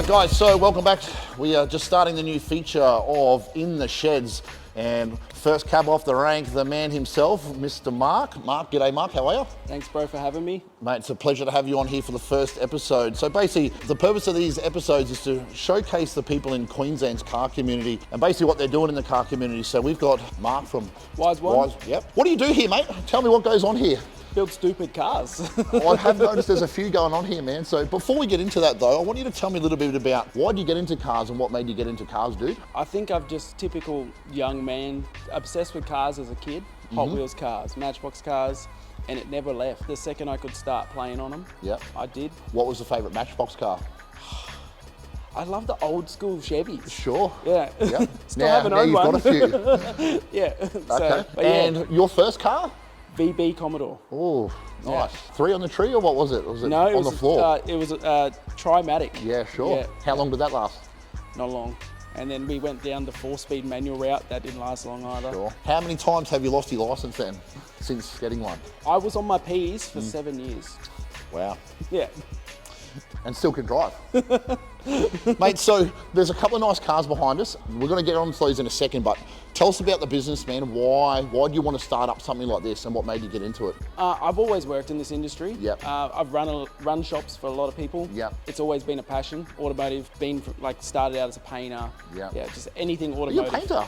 Right guys, so welcome back. We are just starting the new feature of In the Sheds, and first cab off the rank, the man himself, Mr. Mark. Mark, g'day Mark, how are you? Thanks bro for having me. Mate, it's a pleasure to have you on here for the first episode. So basically, the purpose of these episodes is to showcase the people in Queensland's car community and basically what they're doing in the car community. So we've got Mark from Wise One. Yep. What do you do here, mate? Tell me what goes on here. Build stupid cars. I have noticed there's a few going on here, man. So before we get into that though, I want you to tell me a little bit about why did you get into cars and what made you get into cars, dude? I think I'm just typical young man, obsessed with cars as a kid. Hot Wheels cars, Matchbox cars, and it never left. The second I could start playing on them, I did. What was the favourite Matchbox car? I love the old school Chevys. Sure. Yeah. Yep. Still haven't owned one. You've got a few. Yeah. Okay. Yeah. And your first car? VB Commodore. Oh, nice. Yeah. 3 on the tree, or what was it? Was it no, it on was, the floor? It was a Trimatic. Yeah, sure. Yeah. How long did that last? Not long. And then we went down the 4-speed manual route. That didn't last long either. Sure. How many times have you lost your licence then, since getting one? I was on my P's for 7 years. Wow. Yeah. And still can drive. Mate, so there's a couple of nice cars behind us. We're going to get on to those in a second, but tell us about the business, man. Why do you want to start up something like this, and what made you get into it? I've always worked in this industry. Yep. I've run shops for a lot of people. Yep. It's always been a passion. Automotive, started out as a painter. Yep. Yeah, just anything automotive. Are you a painter?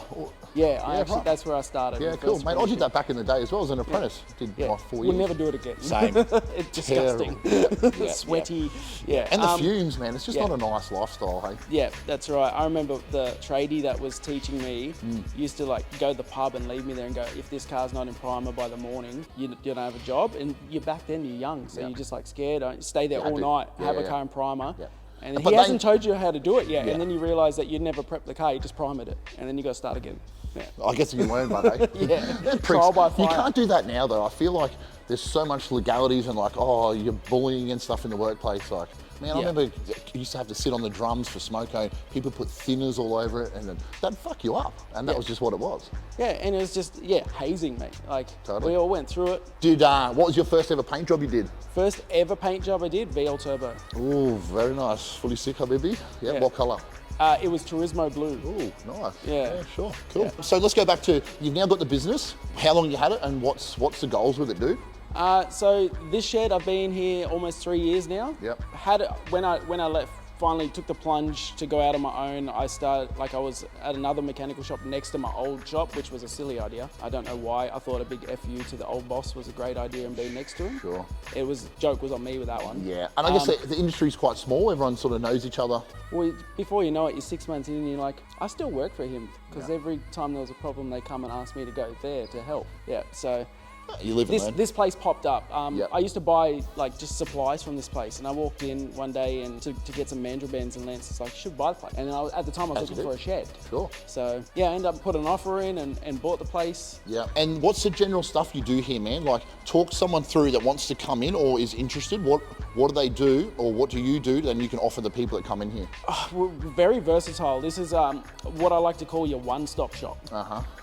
Yeah, right. That's where I started. Yeah, cool. Mate, I did that back in the day as well as an apprentice. Yeah. Did my 4 years. We'll never do it again. Same. It's disgusting. Yeah. Sweaty. Yeah. And the fumes, man. It's just not a nice lifestyle, hey? Yeah, that's right. I remember the tradie that was teaching me used to go to the pub and leave me there and go, if this car's not in primer by the morning, you don't have a job. And back then you're young, so you're just scared. Don't stay there all night, have a car in primer. Yeah. And he hasn't told you how to do it yet. And then you realise that you'd never prepped the car, you just primed it. And then you got to start again. Yeah. I guess you can learn, mate. Yeah. Trial by fire. You can't do that now though. I feel like there's so much legalities and you're bullying and stuff in the workplace. Man, I remember you used to have to sit on the drums for smoko. People put thinners all over it, and then that'd fuck you up. And that was just what it was. Yeah, and it was just, hazing, mate. Totally. We all went through it. Did, what was your first ever paint job you did? First ever paint job I did, VL Turbo. Ooh, very nice. Fully sick, habibi. Yeah, what colour? It was Turismo Blue. Ooh, nice. Yeah, sure, cool. Yeah. So let's go back to, you've now got the business. How long you had it, and what's the goals with it, dude? So this shed, I've been here almost 3 years now. Yep. Had it, when I left, finally took the plunge to go out on my own. I started, I was at another mechanical shop next to my old shop, which was a silly idea. I don't know why. I thought a big FU to the old boss was a great idea and being next to him. Sure. Joke was on me with that one. Yeah, and I guess the industry's quite small. Everyone sort of knows each other. Well, before you know it, you're 6 months in and you're like, I still work for him. Because every time there was a problem, they come and ask me to go there to help. Yeah, so. You live and learn. This place popped up. I used to buy just supplies from this place, and I walked in one day and to get some mandrel bends, and Lance was like, you should buy the place. And then at the time I was looking for a shed. Sure. So yeah, I ended up putting an offer in and bought the place. Yeah. And what's the general stuff you do here, man? Talk someone through that wants to come in or is interested. What do they do, or what do you do, then you can offer the people that come in here? We're very versatile. This is what I like to call your one-stop shop.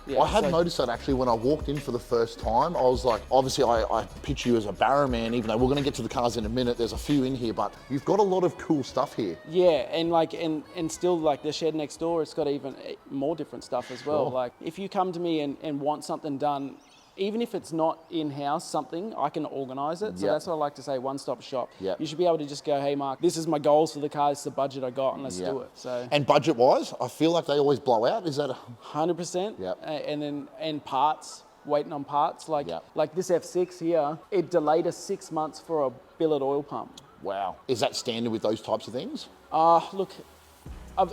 Yeah, I have noticed that actually when I walked in for the first time. I was like, obviously I picture you as a barrow man, even though we're going to get to the cars in a minute. There's a few in here, but you've got a lot of cool stuff here. Yeah, and still the shed next door, it's got even more different stuff as well. Sure. If you come to me and want something done, even if it's not in-house something, I can organise it. So that's what I like to say, one-stop shop. Yep. You should be able to just go, hey Mark, this is my goals for the car, this is the budget I got, and let's do it. So. And budget-wise, I feel like they always blow out. Is that 100%. Yep. And parts, waiting on parts. Like this F6 here, it delayed us 6 months for a billet oil pump. Wow. Is that standard with those types of things? Look,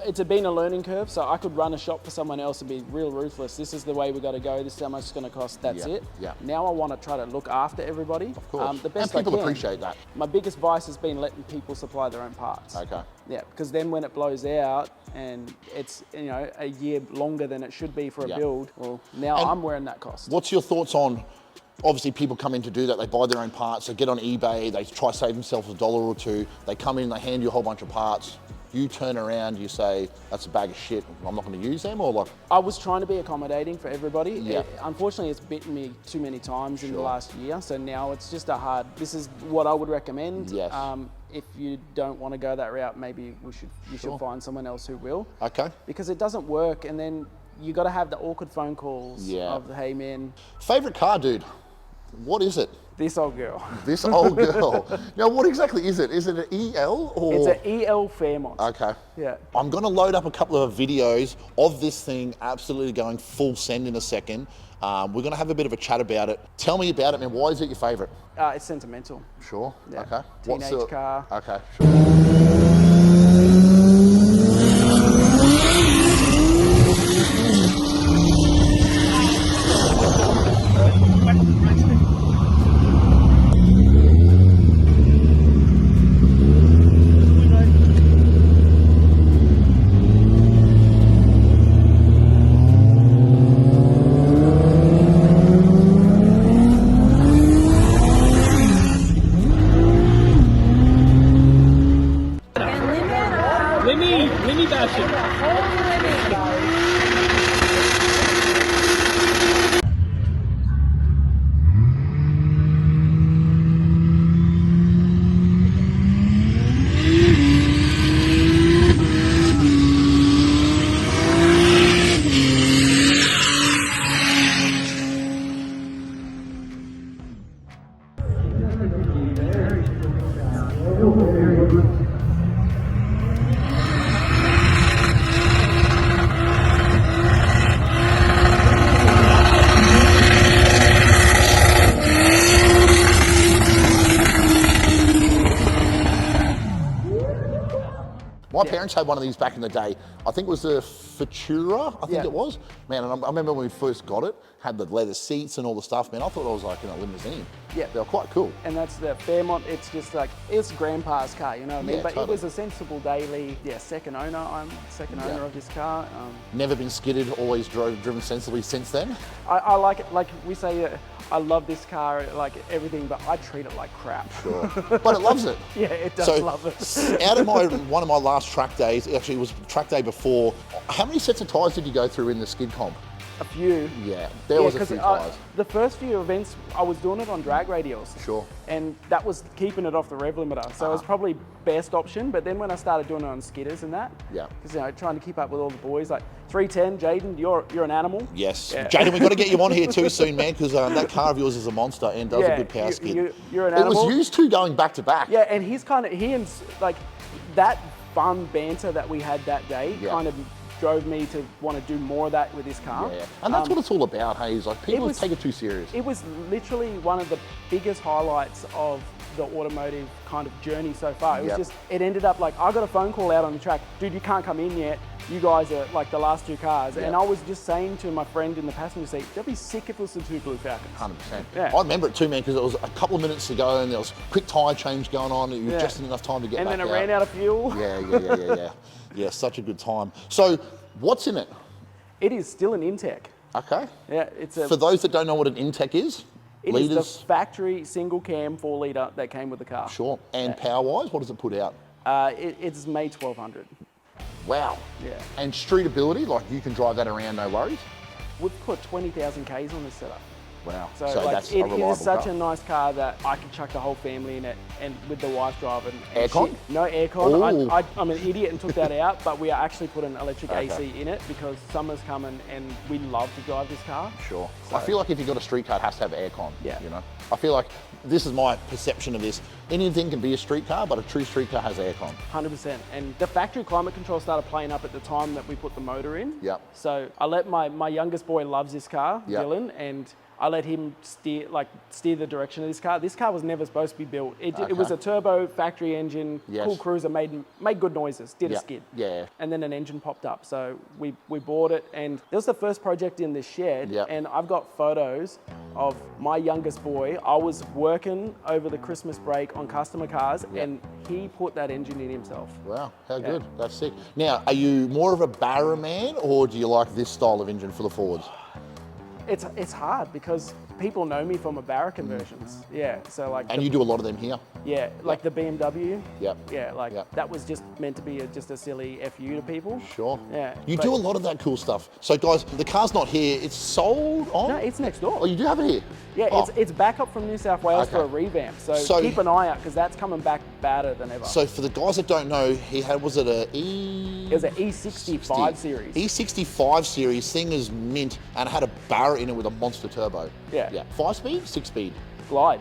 it's been a learning curve, so I could run a shop for someone else and be real ruthless. This is the way we got to go. This is how much it's going to cost. That's it. Yeah. Now I want to try to look after everybody. Of course. The best and people I can. appreciate that. My biggest vice has been letting people supply their own parts. Okay. Yeah, because then when it blows out and it's a year longer than it should be for a build, well, now I'm wearing that cost. What's your thoughts on? Obviously, people come in to do that. They buy their own parts. They get on eBay. They try to save themselves $1 or $2. They come in. They hand you a whole bunch of parts. You turn around, you say, that's a bag of shit, I'm not going to use them, or I was trying to be accommodating for everybody. Yeah. Unfortunately, it's bitten me too many times in the last year, so now it's just this is what I would recommend. Yes. if you don't want to go that route, maybe you should find someone else who will. Okay. Because it doesn't work, and then you got to have the awkward phone calls Yeah. of, hey man, Favorite car, dude? What is it? this old girl. This old girl. Now, what exactly is it? Is it an EL or? It's an EL Fairmont. Okay. Yeah. I'm going to load up a couple of videos of this thing absolutely going full send in a second. We're going to have a bit of a chat about it. Tell me about it, man. Why is it your favorite? It's sentimental. Sure. Yeah. Okay. Teenage car. Okay. Sure. Let me dash it. My parents had one of these back in the day. I think it was a Futura, I think it was. Man, and I remember when we first got it, had the leather seats and all the stuff, man. I thought I was like in a limousine. Yeah. They were quite cool. And that's the Fairmont. It's just like, it's grandpa's car, you know what I mean? Yeah, But totally. it was a sensible daily, second owner. I'm second owner of this car. Never been skidded, always driven sensibly since then. I like it, like we say, I love this car, like everything, but I treat it like crap. Sure. But it loves it. Yeah, it does love it. Out of one of my last track days, actually it was track day before, how many sets of tyres did you go through in the skid comp? A few. Yeah, there was a 'cause, few tyres. The first few events, I was doing it on drag radials. Sure. And that was keeping it off the rev limiter. So it was probably best option. But then when I started doing it on skidders and that, Yeah. because trying to keep up with all the boys, like 310, Jaden, you're an animal. Yes. Yeah. Jaden, we've got to get you on here too soon, man, because that car of yours is a monster and does a good power skid. You're an It animal. was used to going back to back. Yeah, and he and like that fun banter that we had that day kind of drove me to want to do more of that with this car. Yeah. And that's what it's all about, hey, is like people was- take it too serious. It was literally one of the biggest highlights of the automotive kind of journey so far. It was just, it ended up like, I got a phone call out on the track, dude, you can't come in yet. You guys are like the last two cars. And I was just saying to my friend in the passenger seat, they'll be sick if it was the two Blue Falcons. 100%. Yeah. I remember it too, man, because it was a couple of minutes to go and there was quick tyre change going on. You just in enough time to get and back then it out. ran out of fuel. Yeah. Yeah, such a good time. So, what's in it? It is still an Intech. Okay. Yeah, it's a. For those that don't know what an Intech is, It is litres, the factory single cam 4 litre that came with the car. sure. And power-wise, what does it put out? It's made 1200. Wow. Yeah. And streetability, like you can drive that around, no worries? We've put 20,000 Ks on this setup. Wow. So, like, that's a it reliable is such car. a nice car that I could chuck the whole family in it, and with the wife driving. Aircon? No aircon. Ooh. I'm an idiot and took that out, but we are actually putting electric Okay. AC in it because summer's coming and we love to drive this car. Sure. I feel like if you've got a street car, it has to have aircon. Yeah. You know? I feel like this is my perception of this. Anything can be a street car, but a true street car has aircon. 100%. And the factory climate control started playing up at the time that we put the motor in. Yep. So I let my youngest boy loves this car, Yep. Dylan, and I let him steer the direction of this car. This car was never supposed to be built. It was a turbo factory engine, Yes. cool cruiser, made good noises, did a Yep. skid. Yeah. And then an engine popped up. So we bought it, and it was the first project in the shed. Yep. And I've got photos of my youngest boy. I was working over the Christmas break on customer cars, Yep. and he put that engine in himself. Wow, how good. That's sick. Now, are you more of a barra man or do you like this style of engine for the Fords? It's hard because people know me for my Barra conversions. Yeah, so like. And you do a lot of them here. Yeah, like the BMW. Yep. Yeah, like Yep. that was just meant to be just a silly FU to people. Sure. Yeah. You but- do a lot of that cool stuff. So guys, the car's not here. It's sold on? No, it's next door. Oh, you do have it here? Yeah, Oh. it's back up from New South Wales Okay. for a revamp. So keep an eye out because that's coming back badder than ever. So for the guys that don't know, he had, was it a E? It was an E65 series. E65 series, thing is mint, and it had a Barra in it with a monster turbo. Yeah. Yeah. 5-speed, 6-speed. Glide.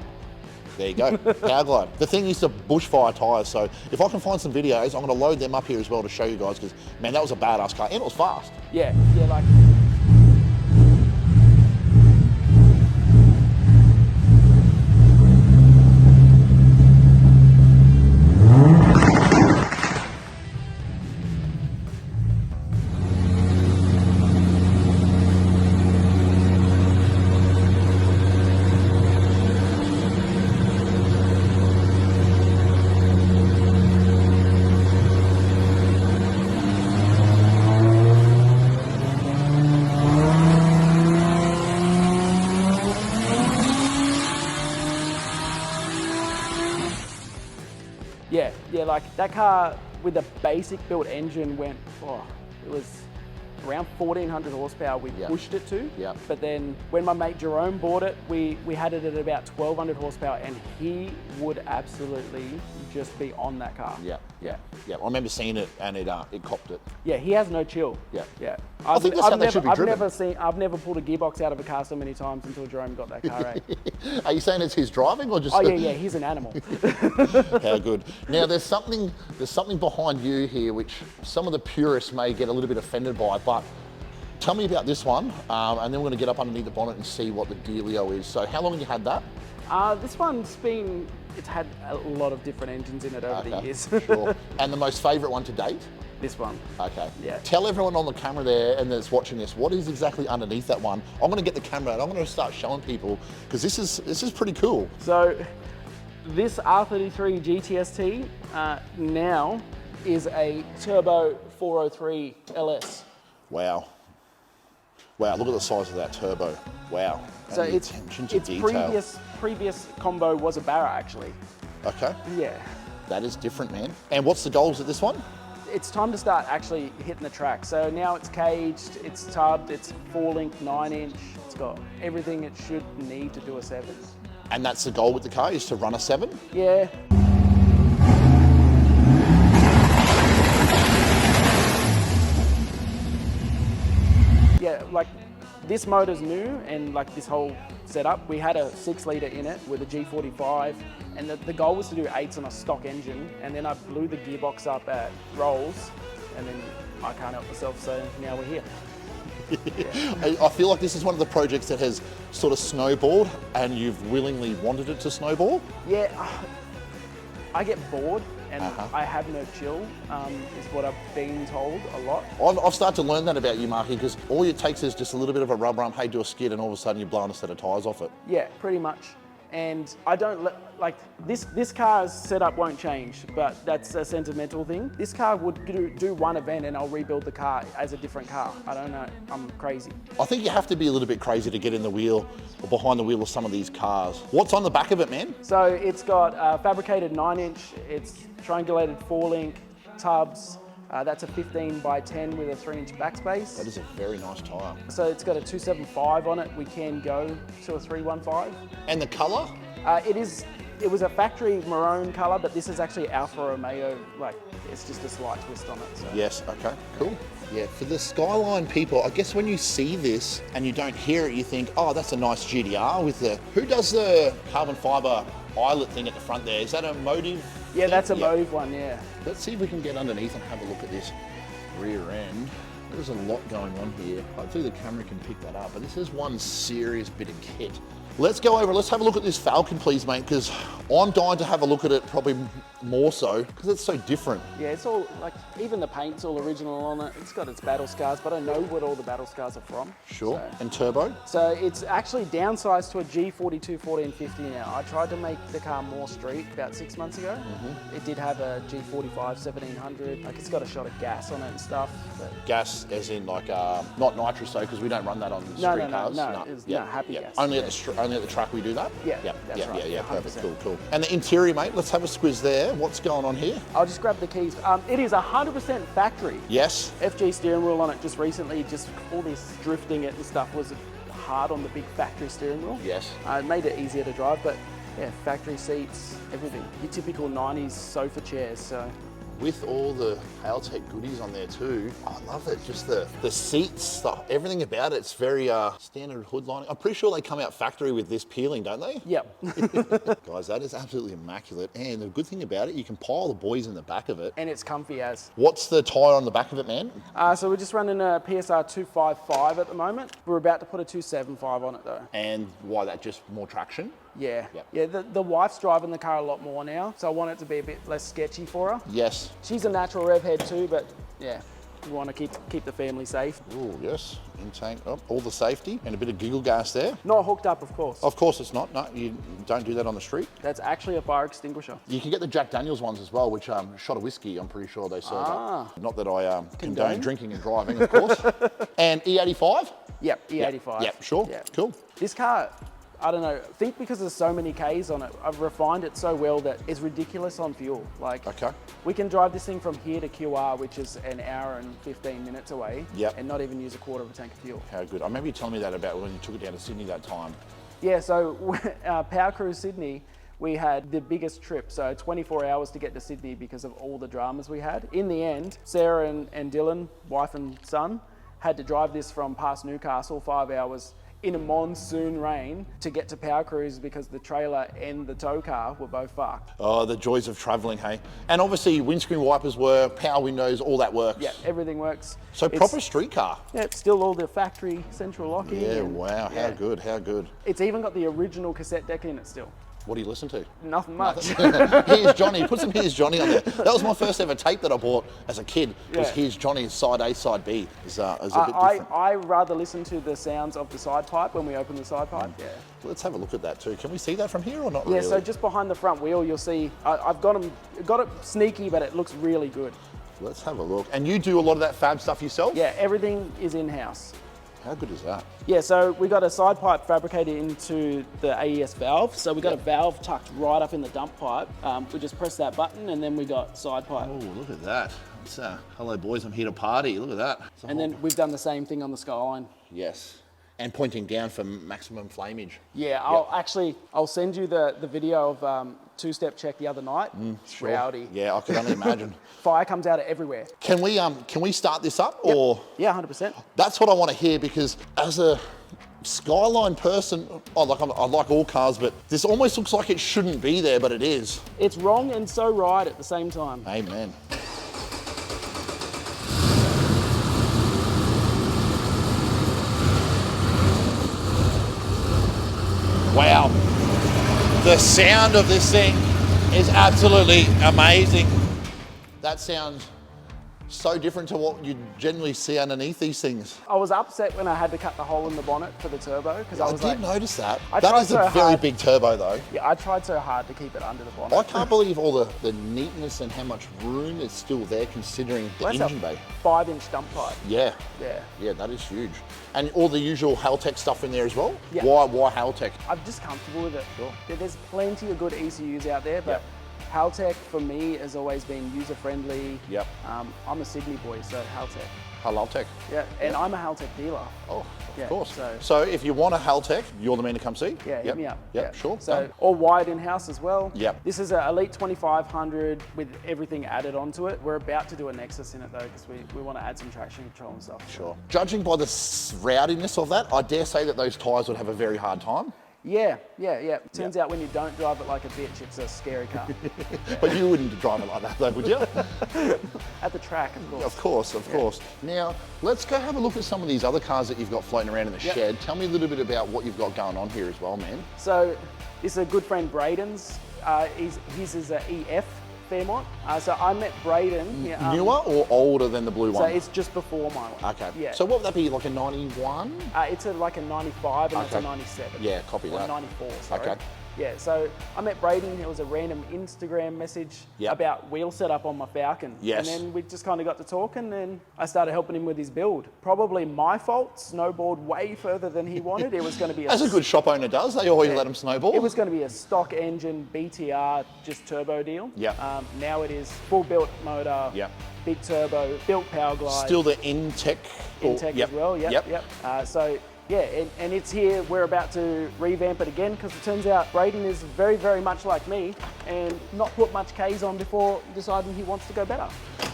There you go, Power Glide. The thing is the bushfire tyres, so if I can find some videos, I'm gonna load them up here as well to show you guys, because man, that was a badass car, and it was fast. Yeah, like. Yeah, like that car with the basic built engine went, it was around 1,400 horsepower we pushed it to. Yeah. But then when my mate Jerome bought it, we had it at about 1,200 horsepower and he would absolutely just be on that car. Yeah. I remember seeing it, and it copped it. Yeah, he has no chill. Yeah. I think that's how they should be driven. I've never pulled a gearbox out of a car so many times until Jerome got that car. Are you saying it's his driving or just? Oh yeah, he's an animal. How good. Now there's something behind you here which some of the purists may get a little bit offended by, but tell me about this one, and then we're going to get up underneath the bonnet and see what the dealio is. So how long have you had that? This one's it's had a lot of different engines in it over the years. Sure. And the most favourite one to date? This one. Okay. Yeah. Tell everyone on the camera there and that's watching this, what is exactly underneath that one? I'm going to get the camera and I'm going to start showing people, because this is pretty cool. So this R33 GTST now is a turbo 403 LS. Wow. Wow, look at the size of that turbo. Wow. So and the its attention to detail. previous combo was a Barra actually. Okay. Yeah. That is different, man. And what's the goals of this one? It's time to start actually hitting the track. So now it's caged, it's tubbed, it's 4-link, 9-inch. It's got everything it should need to do a 7. And that's the goal with the car, is to run a 7? Yeah. Yeah, like this motor's new, and like this whole setup, we had a 6-litre in it with a G45, and the goal was to do 8s on a stock engine, and then I blew the gearbox up at Rolls, and then I can't help myself, so now we're here. Yeah. I feel like this is one of the projects that has sort of snowballed, and you've willingly wanted it to snowball. Yeah, I get bored and I have no chill, is what I've been told a lot. I've started to learn that about you, Marky, because all it takes is just a little bit of a rub run, hey, do a skid, and all of a sudden you're blowing a set of tyres off it. Yeah, pretty much. And I don't like this car's setup won't change, but that's a sentimental thing. This car would do one event and I'll rebuild the car as a different car. I don't know, I'm crazy. I think you have to be a little bit crazy to get in the wheel or behind the wheel of some of these cars. What's on the back of it, man? So it's got fabricated 9-inch, it's triangulated 4-link tubs. That's a 15 by 10 with a 3-inch backspace. That is a very nice tyre. So it's got a 275 on it. We can go to a 315. And the colour? It was a factory maroon colour, but this is actually Alfa Romeo. Like, it's just a slight twist on it. So. Yes, okay, cool. Yeah, for the Skyline people, I guess when you see this and you don't hear it, you think, oh, that's a nice GDR with the... Who does the carbon fibre eyelet thing at the front there? Is that a Motive? Yeah, that's a Motive one, yeah. Let's see if we can get underneath and have a look at this rear end. There's a lot going on here. Hopefully the camera can pick that up, but this is one serious bit of kit. Let's go over, let's have a look at this Falcon, please, mate, because I'm dying to have a look at it, probably more so, because it's so different. Yeah, it's all, like, even the paint's all original on it. It's got its battle scars, but I know what all the battle scars are from. Sure, so. And turbo? So it's actually downsized to a G42 1450 now. I tried to make the car more street about 6 months ago. It did have a G45 1700. Like, it's got a shot of gas on it and stuff. But... Gas as in, like, not nitrous, though, because we don't run that on street cars. No, happy gas. Only at the only at the track we do that? Yeah, that's right. Yeah, 100%. perfect, cool. And the interior, mate, let's have a squiz there. What's going on here? I'll just grab the keys. It is 100% factory. Yes. FG steering wheel on it just recently, just all this drifting it and stuff was hard on the big factory steering wheel. Yes. It made it easier to drive, but yeah, factory seats, everything. Your typical 90s sofa chairs, so. With all the Haltech goodies on there too, I love it. Just the seats, stuff, everything about it's very standard hood lining. I'm pretty sure they come out factory with this peeling, don't they? Yep. Guys, that is absolutely immaculate. And the good thing about it, you can pile the boys in the back of it. And it's comfy as. What's the tyre on the back of it, man? So we're just running a PSR 255 at the moment. We're about to put a 275 on it though. And why that? Just more traction? Yeah. Yep. Yeah, the wife's driving the car a lot more now, so I want it to be a bit less sketchy for her. Yes. She's a natural rev head too, but yeah, we want to keep the family safe. Oh, yes. Intake, all the safety and a bit of giggle gas there. Not hooked up, of course. Of course it's not. No, you don't do that on the street. That's actually a fire extinguisher. You can get the Jack Daniels ones as well, which shot of whiskey, I'm pretty sure they serve up. Not that I condone drinking and driving, of course. And E85? Yep, E85. Yep, sure. Yep. Cool. This car, I don't know, I think because there's so many Ks on it, I've refined it so well that it's ridiculous on fuel. Like, Okay. we can drive this thing from here to QR, which is an hour and 15 minutes away, Yep. and not even use a quarter of a tank of fuel. How good. I remember you telling me that about when you took it down to Sydney that time. Yeah, so Power Cruise Sydney, we had the biggest trip, so 24 hours to get to Sydney because of all the dramas we had. In the end, Sarah and Dylan, wife and son, had to drive this from past Newcastle 5 hours in a monsoon rain to get to Power Cruise because the trailer and the tow car were both fucked. Oh, the joys of travelling, hey? And obviously windscreen wipers were, power windows, all that works. Yeah, everything works. So proper street car. Yeah, it's still all the factory central locking. Yeah, and, wow, how good, how good. It's even got the original cassette deck in it still. What do you listen to? Nothing much. Here's Johnny, put some Here's Johnny on there. That was my first ever tape that I bought as a kid. Was Yeah. Here's Johnny's side A, side B. It's a bit different. I rather listen to the sounds of the side pipe when we open the side pipe. Yeah. Let's have a look at that too. Can we see that from here or not Yeah, really? so just behind the front wheel, you'll see, I've got it sneaky, but it looks really good. Let's have a look. And you do a lot of that fab stuff yourself? Yeah, everything is in-house. How good is that? Yeah, so we got a side pipe fabricated into the AES valve. So we got a valve tucked right up in the dump pipe. We just press that button and then we got side pipe. Oh, look at that. It's, hello boys, I'm here to party. Look at that. It's a And whole- then we've done the same thing on the Skyline. Yes. And pointing down for maximum flameage. Yeah, I'll send you the video of two-step check the other night. It's rowdy. Yeah, I can only imagine. Fire comes out of everywhere. Can we start this up or? Yeah, 100%. That's what I want to hear because as a Skyline person, I like all cars, but this almost looks like it shouldn't be there, but it is. It's wrong and so right at the same time. Amen. Wow. The sound of this thing is absolutely amazing. That sounds so different to what you generally see underneath these things. I was upset when I had to cut the hole in the bonnet for the turbo because I was did notice that. I That tried is a so very hard. big turbo though. Yeah, I tried so hard to keep it under the bonnet. I can't believe all the neatness and how much room is still there considering the That's engine a bay. 5-inch dump pipe. Yeah. Yeah. Yeah, that is huge. And all the usual Haltech stuff in there as well? Yeah. Why Haltech? I'm just comfortable with it. Sure. There's plenty of good ECUs out there, but Haltech for me has always been user friendly. Yep. I'm a Sydney boy, so Haltech. Haltech. Yeah, and I'm a Haltech dealer. Oh, Yeah, of course. so- So if you want a Haltech, you're the man to come see? Yeah, hit me up. Yep, Yeah. sure. So done. all wired in-house as well. Yep. This is an Elite 2500 with everything added onto it. We're about to do a Nexus in it though, because we want to add some traction control and stuff. Sure. Judging by the rowdiness of that, I dare say that those tyres would have a very hard time. Yeah. Turns out when you don't drive it like a bitch, it's a scary car. But you wouldn't drive it like that though, would you? At the track, of course. Of course. Now, let's go have a look at some of these other cars that you've got floating around in the shed. Tell me a little bit about what you've got going on here as well, man. So this is a good friend Braden's. His is an EF Fairmont. So I met Braden. Newer or older than the blue So one? it's just before my one. Okay. Yeah. So what would that be, like a 91? It's like a 95 and it's a Okay. 97. Yeah, copy Or that. 94, sorry. Okay. Yeah, so I met Braden. It was a random Instagram message about wheel setup on my Falcon. Yes. And then we just kind of got to talking, and I started helping him with his build. Probably my fault. Snowboard way further than he wanted. It was going to be As a good shop owner does, they always let them snowball. It was going to be a stock engine BTR, just turbo deal. Yeah. Now it is full built motor. Yeah. Big turbo, built power glide. Still the in-tech. As well, yep. So, yeah, and it's here. We're about to revamp it again because it turns out Braden is very, very much like me and not put much Ks on before deciding he wants to go better.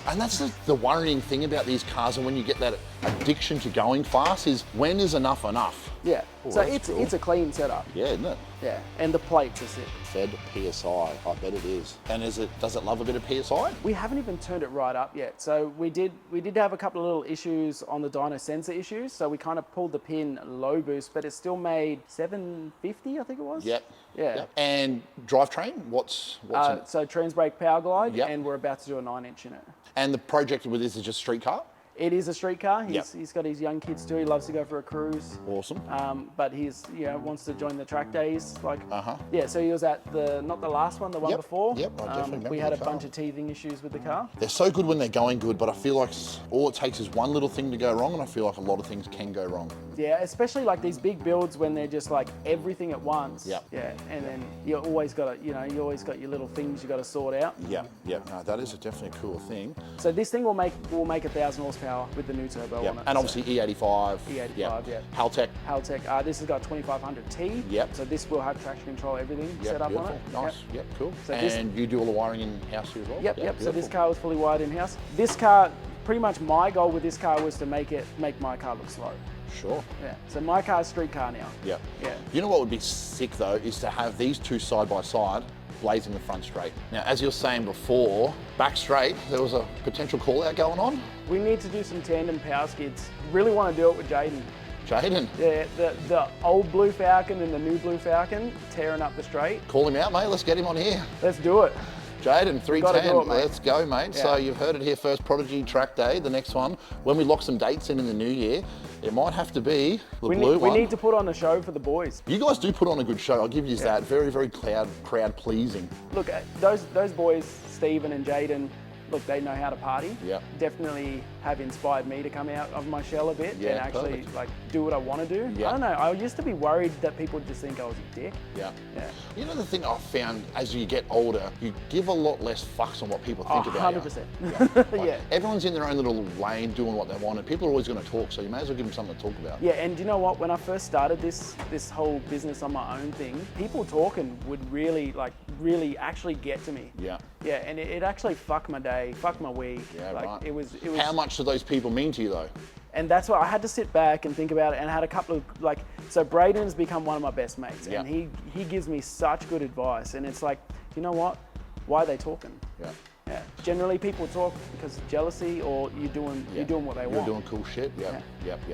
And that's the worrying thing about these cars, and when you get that addiction to going fast, is when is enough enough? Yeah, so that's cool. it's a clean setup. Yeah, isn't it? Yeah, and the plates are sick. Fed PSI, I bet it is. And does it love a bit of PSI? We haven't even turned it right up yet. So we did have a couple of little issues on the dyno sensor issues. So we kind of pulled the pin low boost, but it still made 750, I think it was. Yep. Yeah. Yep. And drivetrain, what's in it? So trans brake power glide, Yep. and we're about to do a 9-inch in it. And the project with this is just street car? It is a street car. Yep. He's got his young kids too. He loves to go for a cruise. Awesome. But he's wants to join the track days. Uh-huh. Yeah, so he was at not the last one, the one Yep. before. Yep, I definitely remember we had the a car. bunch of teething issues with the car. They're so good when they're going good, but I feel like all it takes is one little thing to go wrong, and I feel like a lot of things can go wrong. Yeah, especially like these big builds when they're just like everything at once. Yep. Yeah, and then you always got to, you always got your little things you got to sort out. Yeah, yeah. No, that is definitely a cool thing. So this thing will make 1,000 horsepower with the new turbo Yeah, on it. and obviously E85. E85, yeah. Haltech. Haltech. This has got 2500T. Yep. So this will have traction control, everything set up beautiful. on it. Nice. Yep, cool. So and you do all the wiring in house here as well? Yep. So beautiful. this car was fully wired in house. This car, pretty much my goal with this car was to make my car look slow. Sure. Yeah. So my car's street car now. Yep. Yeah. You know what would be sick though is to have these two side by side, blazing the front straight. Now, as you were saying before, back straight, there was a potential call out going on. We need to do some tandem power skids. Really want to do it with Jaden. Jaden, Yeah, the old blue Falcon and the new blue Falcon tearing up the straight. call him out, mate. Let's get him on here. Let's do it. Jaden, 310, Gotta do it, mate. let's go, mate. Yeah. So you've heard it here first, Prodigy Track Day, the next one. When we lock some dates in the new year, it might have to be the blue one. We need to put on a show for the boys. You guys do put on a good show, I'll give you that. Very, very crowd pleasing. Look, those boys, Stephen and Jaden, look, they know how to party. Yep. Definitely have inspired me to come out of my shell a bit Yeah, and actually perfect. like do what I want to do. Yeah. I don't know. I used to be worried that people would just think I was a dick. Yeah. Yeah. You know the thing I've found as you get older, you give a lot less fucks on what people think about you. 100%. Like, Yeah. Everyone's in their own little lane doing what they want, and people are always going to talk, so you may as well give them something to talk about. Yeah, and you know what? When I first started this whole business on my own thing, people talking would really actually get to me. Yeah. Yeah, and it actually fucked my day, fucked my week. Yeah, like, right. It was. How much do those people mean to you though? And that's why I had to sit back and think about it, and I had a couple of so Braden's become one of my best mates, Yeah. and he gives me such good advice, and it's like, you know what? Why are they talking? Yeah. Yeah. Generally, people talk because of jealousy, or you're doing what they You're want. doing cool shit. Yep.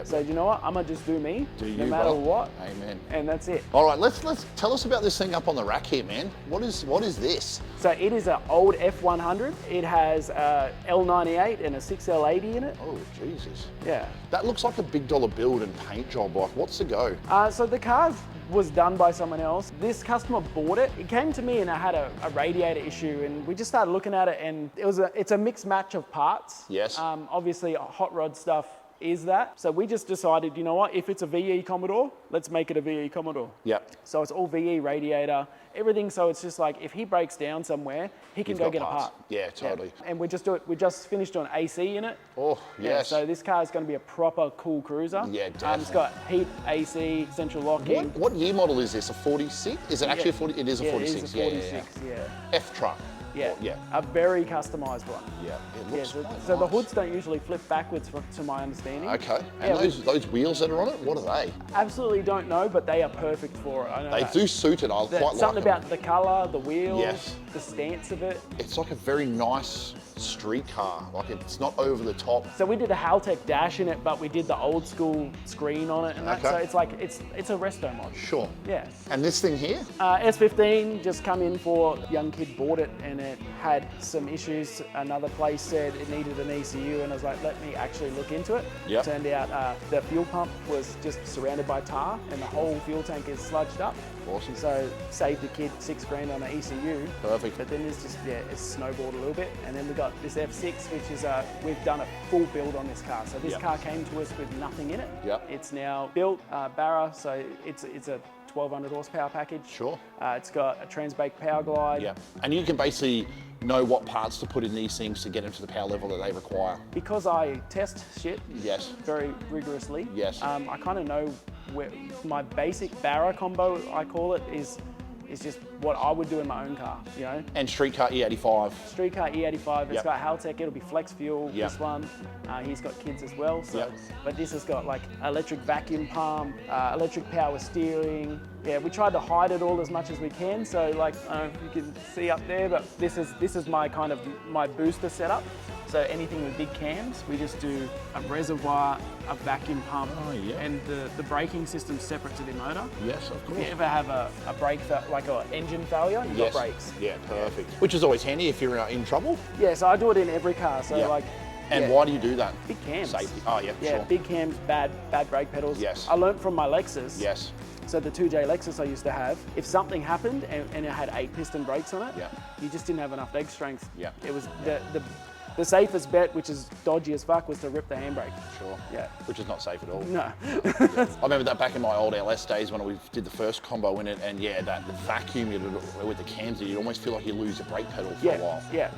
So you know what? I'm gonna just do me, Do no you, matter brother. what. Amen. And that's it. All right, let's tell us about this thing up on the rack here, man. What is this? So it is an old F100. It has a L98 and a 6L80 in it. Oh Jesus. Yeah. That looks like a big dollar build and paint job. Like, what's the go? So the car was done by someone else. This customer bought it. It came to me and I had a radiator issue, and we just started looking at it, and it's a mixed match of parts. Yes. Obviously, hot rod stuff is that. So we just decided, you know what, if it's a VE Commodore, let's make it a VE Commodore. Yep. So it's all VE radiator, everything. So it's just like, if he breaks down somewhere, he can He's go got get parts. a part. Yeah, totally. And we just finished doing AC in it. Oh, Yeah, yes. so this car is going to be a proper cool cruiser. Yeah, It's definitely. got heat, AC, central locking. What year model is this? A 46? Is it actually a 40? It is a 46. It is a 46, yeah. F truck. Yeah. Or- yeah. A very customized one. Yeah. It Yeah, looks so, quite so the nice. hoods don't usually flip backwards, to my understanding. Okay. And Yeah, those wheels that are on it, what are they? Absolutely don't know, but they are perfect for it. I know They that. do suit it. I quite like Something them. about the colour, the wheels, Yes. the stance of it. It's like a very nice street car. Like it's not over the top. So we did a Haltech dash in it, but we did the old school screen on it and that. Okay. So it's like, it's a resto mod. Sure. Yeah. And this thing here? S15 just come in for, young kid bought it and it had some issues. Another place said it needed an ECU and I was like, let me actually look into it. Yep. Turned out the fuel pump was just surrounded by tar and the whole fuel tank is sludged up. Awesome. So saved the kid $6 grand on an ECU. Perfect. But then there's just, it's snowballed a little bit. And then we got this F6, which is, we've done a full build on this car. So this car came to us with nothing in it. Yep. It's now built, Barra, so it's a 1200 horsepower package. Sure. It's got a trans-bake power glide. Yeah. And you can basically know what parts to put in these things to get them to the power level that they require. Because I test shit Yes. very rigorously, Yes. I kind of know where my basic Barra combo, I call it, is just what I would do in my own car, you know? And street car E85. Street car E85, it's Yep. got Haltech, it'll be flex fuel, Yep. this one. He's got kids as well, so. Yep. But this has got like electric vacuum pump, electric power steering. Yeah, we tried to hide it all as much as we can, so like, I don't know if you can see up there, but this is my kind of, my booster setup. So anything with big cams, we just do a reservoir, a vacuum pump, Oh, yeah. and the braking system's separate to the motor. Yes, of course. If you ever have a brake, like an engine failure, you've Yes. got brakes. Yeah, perfect. Which is always handy if you're in trouble. Yeah, so I do it in every car. So Yeah. like, And yeah. why do you do that? Big cams. Safety. Oh, yeah, Yeah, sure. big cams, bad brake pedals. Yes. I learned from my Lexus. Yes. So the 2J Lexus I used to have, if something happened and it had 8 piston brakes on it, Yeah. you just didn't have enough leg strength. Yeah. It was the safest bet, which is dodgy as fuck, was to rip the handbrake. Sure. Yeah. Which is not safe at all. No. I remember that back in my old LS days when we did the first combo in it, and yeah, that the vacuum with the cams, you'd almost feel like you lose your brake pedal for a while. Yeah.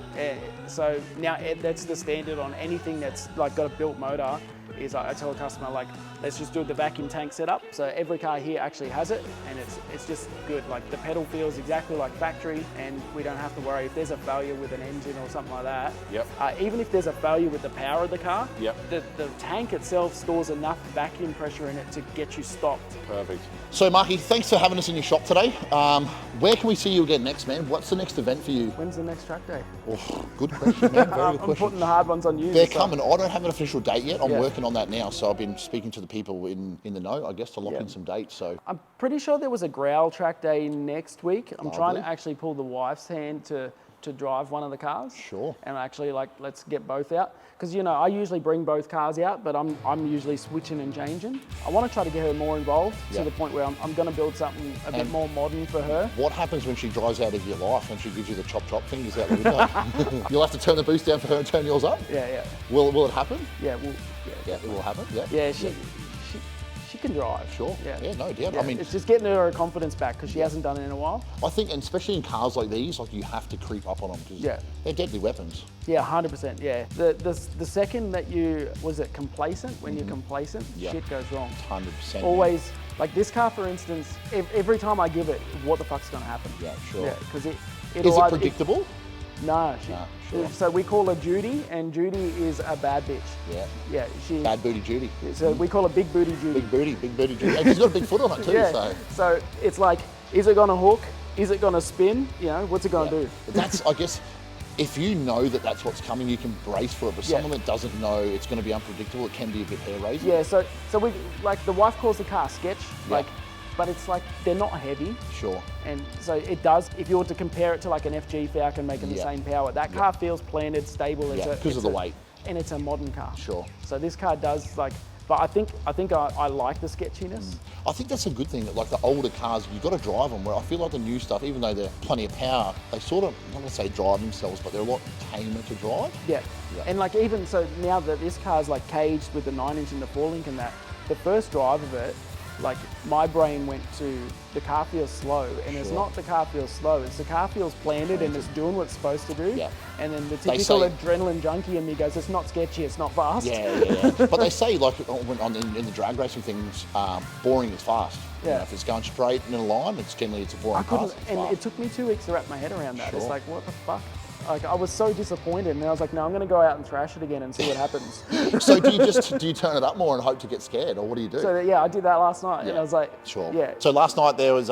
So now that's the standard on anything that's like got a built motor. Is I tell a customer, like, let's just do the vacuum tank setup. So every car here actually has it, and it's just good. Like the pedal feels exactly like factory, and we don't have to worry if there's a failure with an engine or something like that. Yep. Even if there's a failure with the power of the car, Yep. the tank itself stores enough vacuum pressure in it to get you stopped. Perfect. So, Marky, thanks for having us in your shop today. Where can we see you again next, man? What's the next event for you? When's the next track day? Oh, good question, man. Very good I'm question. putting the hard ones on you. They're so- coming. I don't have an official date yet. I'm Yeah. working on that now. So I've been speaking to the people in the know, I guess, to lock Yeah. in some dates. So I'm pretty sure there was a growl track day next week. I'm trying to Lovely. actually pull the wife's hand to drive one of the cars. Sure. And actually, like, let's get both out. Because, you know, I usually bring both cars out, but I'm usually switching and changing. I want to try to get her more involved Yeah. to the point where I'm going to build something a bit more modern for her. what happens when she drives out of your life and she gives you the chop fingers out the window? You'll have to turn the boost down for her and turn yours up? Yeah. Will it happen? Yeah, well, Yeah, it will happen. Yeah. yeah, she can drive. Sure. Yeah, no doubt. Yeah, I mean, it's just getting her confidence back because she hasn't done it in a while. I think, and especially in cars like these, like you have to creep up on them because Yeah. they're deadly weapons. Yeah, 100%. Yeah. The second that was it complacent? When you're complacent, Yeah. shit goes wrong. 100%. Always, like this car, for instance. Every time I give it, what the fuck's gonna happen? Yeah, sure. Yeah, because Is it predictable? No. sure. So we call her Judy, and Judy is a bad bitch. Yeah. Yeah. Bad booty Judy. So we call her Big Booty Judy. Big booty Judy. And she's got a big foot on it too. Yeah. So it's like, is it gonna hook? Is it gonna spin? You know, what's it gonna do? But that's, I guess, if you know that that's what's coming, you can brace for it. But Yeah. someone that doesn't know, it's going to be unpredictable. It can be a bit hair raising. Yeah. So we, like, the wife calls the car sketch. Yeah. Like, but it's like they're not heavy. Sure. And so it does, if you were to compare it to like an FG Falcon making the Yeah. same power, that car feels planted, stable. Yeah, because of the weight. And it's a modern car. Sure. So this car does like, but I think I like the sketchiness. I think that's a good thing. That like the older cars, you've got to drive them. Where I feel like the new stuff, even though they're plenty of power, they sort of, I'm not going to say drive themselves, but they're a lot tamer to drive. Yeah. Yeah. And like even so now that this car's like caged with the 9-inch and the 4-link and that, the first drive of it, like my brain went to the car feels slow, and it's Sure. not the car feels slow, it's the car feels planted and it's doing what it's supposed to do. Yeah. And then the They typical say- adrenaline junkie in me goes, it's not sketchy, it's not fast. Yeah. But they say like in the drag racing things, boring is fast. You Yeah. know, if it's going straight in a line, it's a boring I couldn't, pass. It's and fast. it took me 2 weeks to wrap my head around that. It's Sure. like, what the fuck? Like I was so disappointed, and I was like, no, I'm going to go out and thrash it again and see what happens. So do you turn it up more and hope to get scared, or what do you do? So yeah, I did that last night, and I was like, Sure. yeah. So last night there was,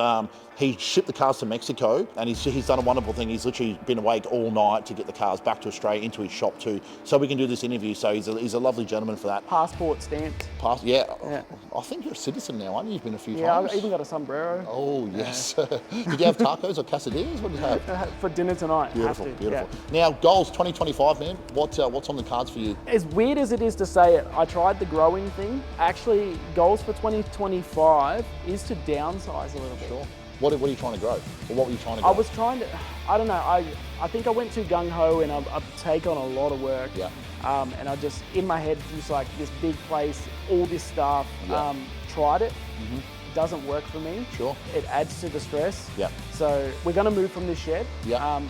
he shipped the cars to Mexico, and he's done a wonderful thing. He's literally been awake all night to get the cars back to Australia, into his shop too, so we can do this interview. So he's a lovely gentleman for that. Passport stamped. Yeah. I think you're a citizen now, aren't you? You've been a few Yeah, times. I've even got a sombrero. Oh, yes. Did you have tacos or quesadillas? What did you have? For dinner tonight. Beautiful, have to, beautiful. yeah. Now, goals 2025, man. What's on the cards for you? As weird as it is to say it, I tried the growing thing. Actually, goals for 2025 is to downsize a little bit. Sure. What are you trying to grow? Or what were you trying to grow? I was trying to, I don't know, I think I went too gung-ho and I've taken on a lot of work. Yeah. And I just, in my head, just like this big place, all this stuff, Yeah. tried it. Doesn't work for me. Sure. It adds to the stress. Yeah. So we're going to move from this shed. Yeah.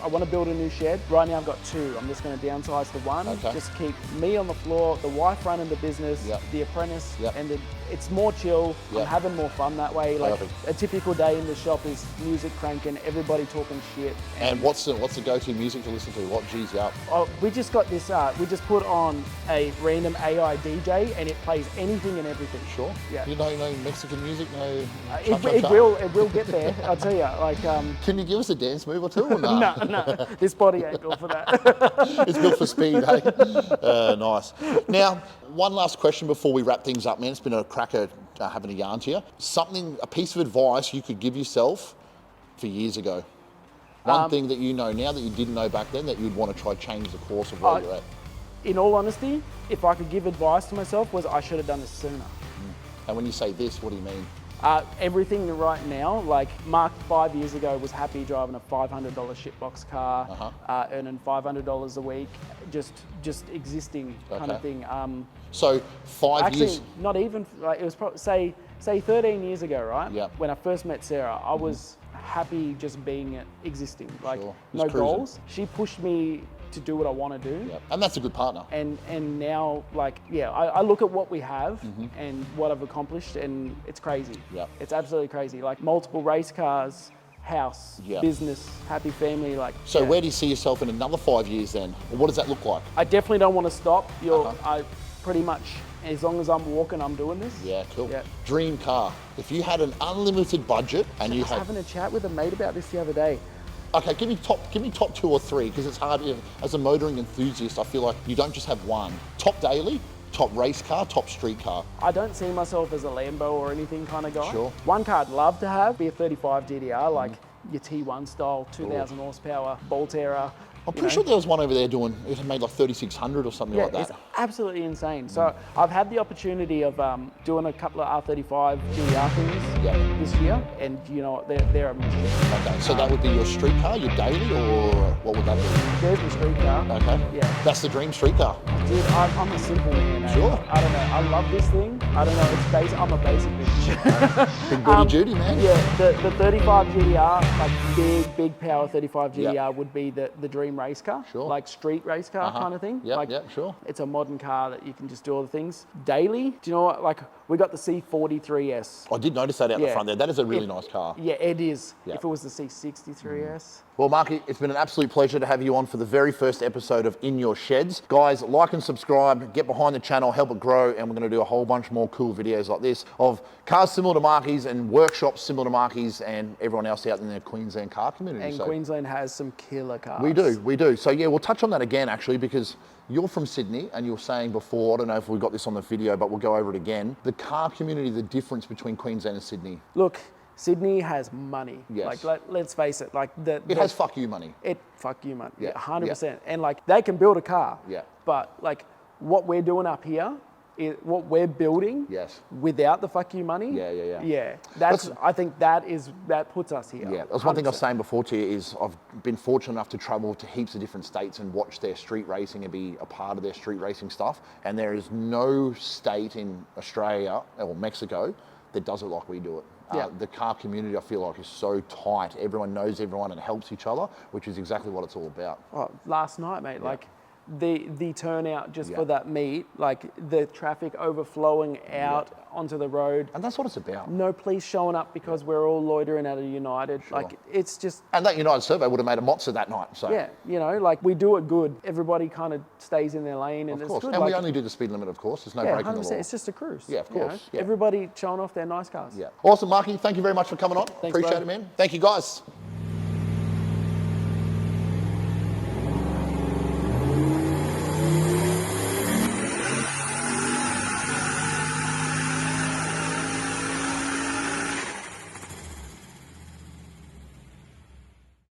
I want to build a new shed. Right now I've got two. I'm just going to downsize to one. Okay. Just keep me on the floor, the wife running the business, Yep. the apprentice, Yep. and it's more chill. Yep. I'm having more fun that way. Like Perfect. a typical day in the shop is music cranking, everybody talking shit. And what's the go-to music to listen to? What G's you up? Oh, we just got this, we just put on a random AI DJ and it plays anything and everything. Sure. Yeah. You know, no Mexican music, no. It will get there, I'll tell you. Like, Can you give us a dance move or two? Or no? no, this body ain't built for that. It's built for speed, hey? Nice. Now, one last question before we wrap things up, man. It's been a cracker having a yarn to you. A piece of advice you could give yourself for years ago. One thing that you know now that you didn't know back then that you'd want to try change the course of where you're at. In all honesty, if I could give advice to myself was I should have done this sooner. And when you say this, what do you mean? Everything right now, like Mark 5 years ago was happy driving a $500 shitbox car, earning $500 a week, just existing kind of thing. So 5 years. Actually, not even, like it was probably, say 13 years ago, right? Yeah. When I first met Sarah, I was happy just being existing, like Sure. no Just cruising. goals. She pushed me to do what I want to do. Yeah. And that's a good partner. And now, like, yeah, I look at what we have and what I've accomplished, and it's crazy. Yep. It's absolutely crazy. Like multiple race cars, house, Yep. business, happy family. Like. So yeah. where do you see yourself in another 5 years then? Or what does that look like? I definitely don't want to stop. I pretty much, as long as I'm walking, I'm doing this. Yeah, cool. Yeah. Dream car. If you had an unlimited budget and I you was had. having a chat with a mate about this the other day. Okay, give me top 2 or 3 because it's hard. As a motoring enthusiast, I feel like you don't just have one. Top daily, top race car, top street car. I don't see myself as a Lambo or anything kind of guy. Sure. One car I'd love to have be a 35 GTR, like your T1 style, 2,000 horsepower, Bolt Terra. I'm pretty sure there was one over there it made like 3,600 or something Yeah, like that. it's absolutely insane. So I've had the opportunity of doing a couple of R35 GTR things this year, and you know what, they're a machine. Okay, so that would be your street car, your daily, or what would that be? There's the street car. Okay. Yeah. That's the dream street car. Dude, I'm a simple man. Eh? Sure. I don't know. I love this thing. I don't know. It's basic. I'm a basic bitch. Big booty Judy, man. Yeah, the 35 GTR, like big power 35 GTR would be the dream race car. Sure. Like street race car kind of thing. Yep, like, sure. It's a modern car that you can just do all the things. Daily, do you know what? Like we got the C43S. I did notice that out the front there. That is a really nice car. Yeah, it is. Yeah. If it was the C63S. Well, Marky, it's been an absolute pleasure to have you on for the very first episode of In Your Sheds. Guys, like and subscribe, get behind the channel, help it grow, and we're going to do a whole bunch more cool videos like this of cars similar to Marky's and workshops similar to Marky's and everyone else out in the Queensland car community. And Queensland has some killer cars. We do. So yeah, we'll touch on that again actually because you're from Sydney and you were saying before, I don't know if we got this on the video, but we'll go over it again. The car community, the difference between Queensland and Sydney. Look, Sydney has money. Yes. Like, let's face it. Like It has fuck you money. Fuck you money. Yeah. 100%. And like they can build a car. Yeah. But like what we're doing up here, what we're building. Yes. Without the fuck you money. Yeah. Yeah. I think that puts us here. Yeah, that's one thing I was saying before to you is I've been fortunate enough to travel to heaps of different states and watch their street racing and be a part of their street racing stuff. And there is no state in Australia or Mexico that does it like we do it. Yeah. The car community, I feel like, is so tight. Everyone knows everyone and helps each other, which is exactly what it's all about. Oh, last night, mate. Yeah. Like the turnout just for that meet, like the traffic overflowing out onto the road. And that's what it's about. No police showing up because we're all loitering at a United. Like, it's just... And that United Survey would have made a Mozza that night. So. Yeah, you know, like, we do it good. Everybody kind of stays in their lane, and Of it's course. good. And like, we only do the speed limit, of course. There's no yeah, breaking the 100%. law. It's just a cruise. Yeah, of you know? course. Yeah. Everybody showing off their nice cars. Yeah. Awesome, Marky. Thank you very much for coming on. Thanks, Appreciate bro. it, man. Thank you, guys.